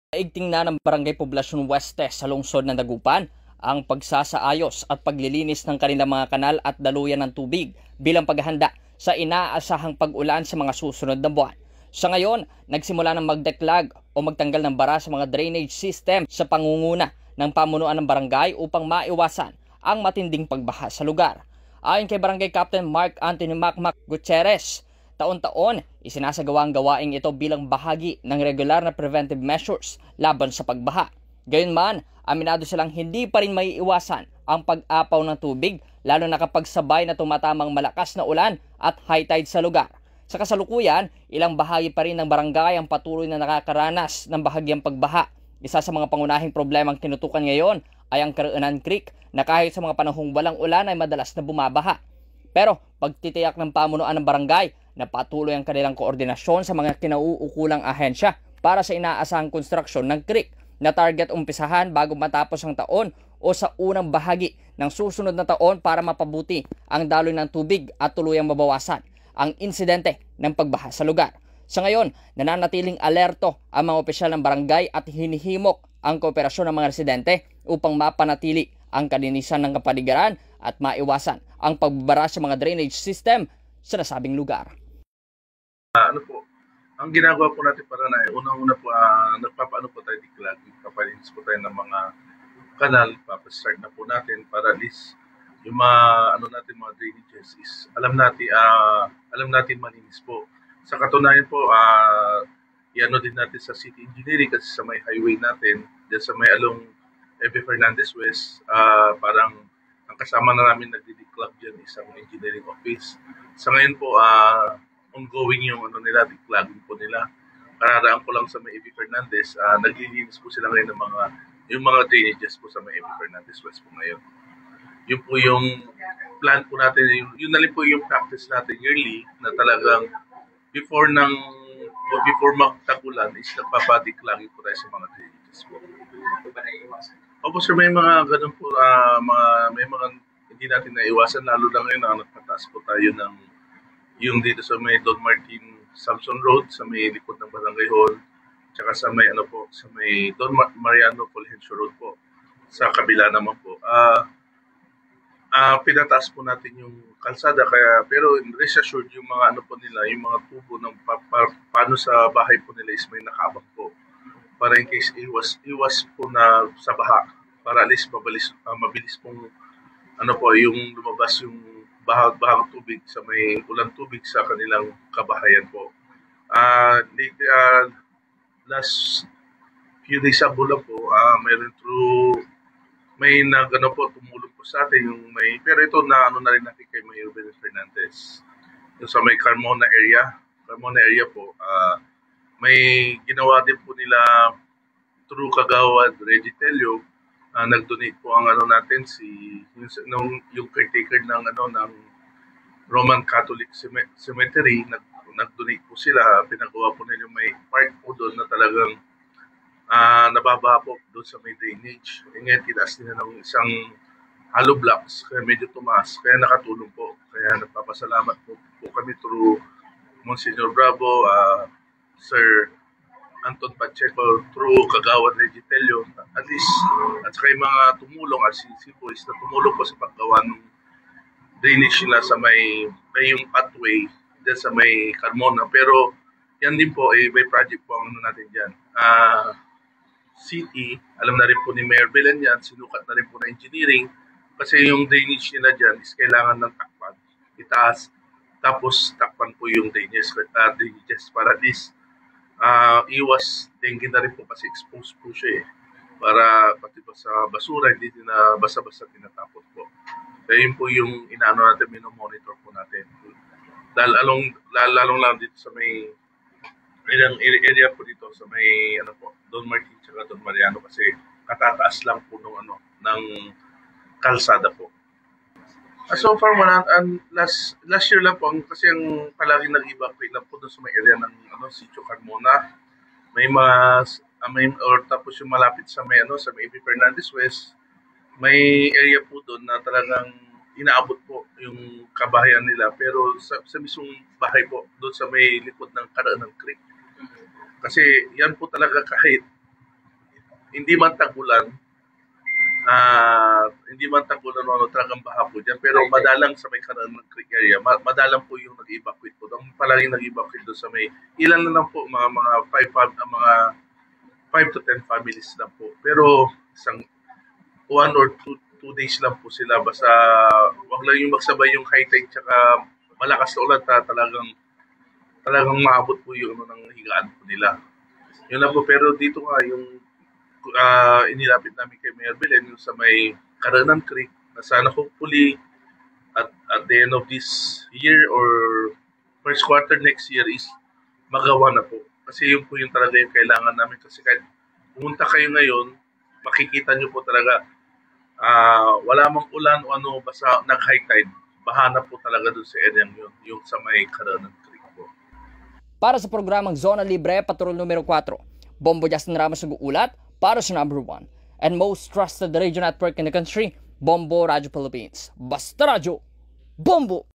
Naigting na ng Barangay Poblacion Oeste sa lungsod ng Dagupan ang pagsasaayos at paglilinis ng kanilang mga kanal at daluyan ng tubig bilang paghahanda sa inaasahang pag-ulan sa mga susunod na buwan. Sa ngayon, nagsimula ng magdeklag o magtanggal ng bara sa mga drainage system sa pangunguna ng pamunuan ng barangay upang maiwasan ang matinding pagbaha sa lugar. Ayon kay Barangay Captain Mark Anthony Macmac Gutierrez, taon-taon, isinasagawa ang gawaing ito bilang bahagi ng regular na preventive measures laban sa pagbaha. Gayunman, aminado silang hindi pa rin maiiwasan ang pag-apaw ng tubig lalo na kapag sabay na tumatamang malakas na ulan at high tide sa lugar. Sa kasalukuyan, ilang bahagi pa rin ng barangay ang patuloy na nakakaranas ng bahagyang pagbaha. Isa sa mga pangunahing problemang tinutukan ngayon ay ang Kareunan Creek na kahit sa mga panahong walang ulan ay madalas na bumabaha. Pero pagtitiyak ng pamunuan ng barangay na patuloy ang kanilang koordinasyon sa mga kinauukulang ahensya para sa inaasahang konstruksyon ng creek na target umpisahan bago matapos ang taon o sa unang bahagi ng susunod na taon para mapabuti ang daloy ng tubig at tuluyang mabawasan ang insidente ng pagbaha sa lugar. Sa ngayon, nananatiling alerto ang mga opisyal ng barangay at hinihimok ang kooperasyon ng mga residente upang mapanatili ang kalinisan ng kapaligiran at maiwasan ang pagbabara sa mga drainage system sa nasabing lugar. Ang ginagawa po natin para na unang-una po, nagpapaano po tayo declag, papalinis po tayo ng mga kanal, papastart na po natin para at least yung mga mga drainages is alam natin malinis po. Sa katunayan po, iano din natin sa city engineering kasi sa may highway natin, dyan sa may along F.B. Fernandez West, parang ang kasama na namin nagdi-declag dyan isang engineering office. Sa ngayon po, ongoing yung declogging po nila. Kararaan ko lang sa may A.B. Fernandez, naglilinis po sila ngayon ng yung mga drainages po sa may A.B. Fernandez West po ngayon. Yun po yung plan po natin, yun na rin po yung practice natin yearly na talagang before magtagulan is nagpapadeclogging po tayo sa mga drainages po. Opo sir, may mga ganun po, may mga hindi natin naiwasan, lalo na ngayon na nagpataas po tayo ng yung dito sa may Don Martin Samson Road, sa may likod ng Barangay Hall, tsaka sa may sa may Don Mariano Fulgencio Road po. Sa kabila naman po. Pinataas po natin yung kalsada pero rest assured yung mga nila, yung mga tubo ng paano sa bahay po nila is may nakabak po. Para in case iwas po na sa baha, para at least mabilis pong yung lumabas yung bahang tubig sa may ulang tubig sa kanilang kabahayan po. Last few days ago lang po, may tumulong po sa atin yung pero ito na rin natin kay Mayor Ben Fernandez. Yung sa may Carmona area po, may ginawa din po nila through Kagawad Regitelio. Nag-donate po ang natin yung caretaker ng Roman Catholic Cemetery, nag-donate po sila, pinagawa po nila may part po doon na talagang nababaha po doon sa may drainage. Ngayon tinaas nila ng isang hollow blocks kaya medyo tumaas, kaya nakatulong po, kaya nagpapasalamat po kami through Monsignor Bravo, Sir Anton Pacheco, through Kagawad Regitelio, at least, at saka yung mga tumulong, RCC po is na tumulong po sa paggawa ng drainage nila sa may yung pathway dyan sa may Carmona. Pero yan din po, may project po ang natin dyan. City, alam na rin po ni Mayor Belen yan, sinukat na rin po na engineering, kasi yung drainage nila dyan is kailangan ng takpan, itaas, tapos takpan po yung drainages para at least iwas dengue na rin po kasi exposed po siya para pati pa sa basura hindi din na basta-basta tinatapon po. Kaya yun po yung natin, minomonitor po natin. Lalong lang dito sa may area po dito sa may Don Martin at Don Mariano kasi katataas lang po ng kalsada po. So far, last year lang po, kasi ang palaging nag-evacuate lang po doon sa may area ng Sitio Carmona. Tapos yung malapit sa may sa may A.B. Fernandez West, may area po doon na talagang inaabot po yung kabahayan nila. Pero sa mismong bahay po, doon sa may likod ng Kareunan Creek. Kasi yan po talaga kahit hindi man tag-ulan, talagang baha po dyan. Pero madalang sa may Karanan Creek area, madalang po yung nag-evacuate po. Ang palaging nag-evacuate doon sa may, ilan na lang po, mga 5 to 10 families lang po. Pero isang 1 or 2 days lang po sila. Basta wag lang yung magsabay yung high tide tsaka malakas na ulan, talagang maabot po yung ng higaan po nila. Yun lang po. Pero dito nga yung inilapit namin kay Mayor Belen yung sa may Karanan Creek na sana hopefully at the end of this year or first quarter next year is magawa na po. Kasi yun po yung talaga yung kailangan namin. Kasi kahit pumunta kayo ngayon, makikita nyo po talaga wala mang ulan o ano, basta nag-high tide. Baha na po talaga dun sa area yun, yung sa may Karanan Creek po. Para sa programang Zona Libre, Patrol numero 4, Bombo Justin Ramos nag-uulat para sa number 1 and most trusted radio network in the country, Bombo Radio Philippines. Basta Radyo, Bombo!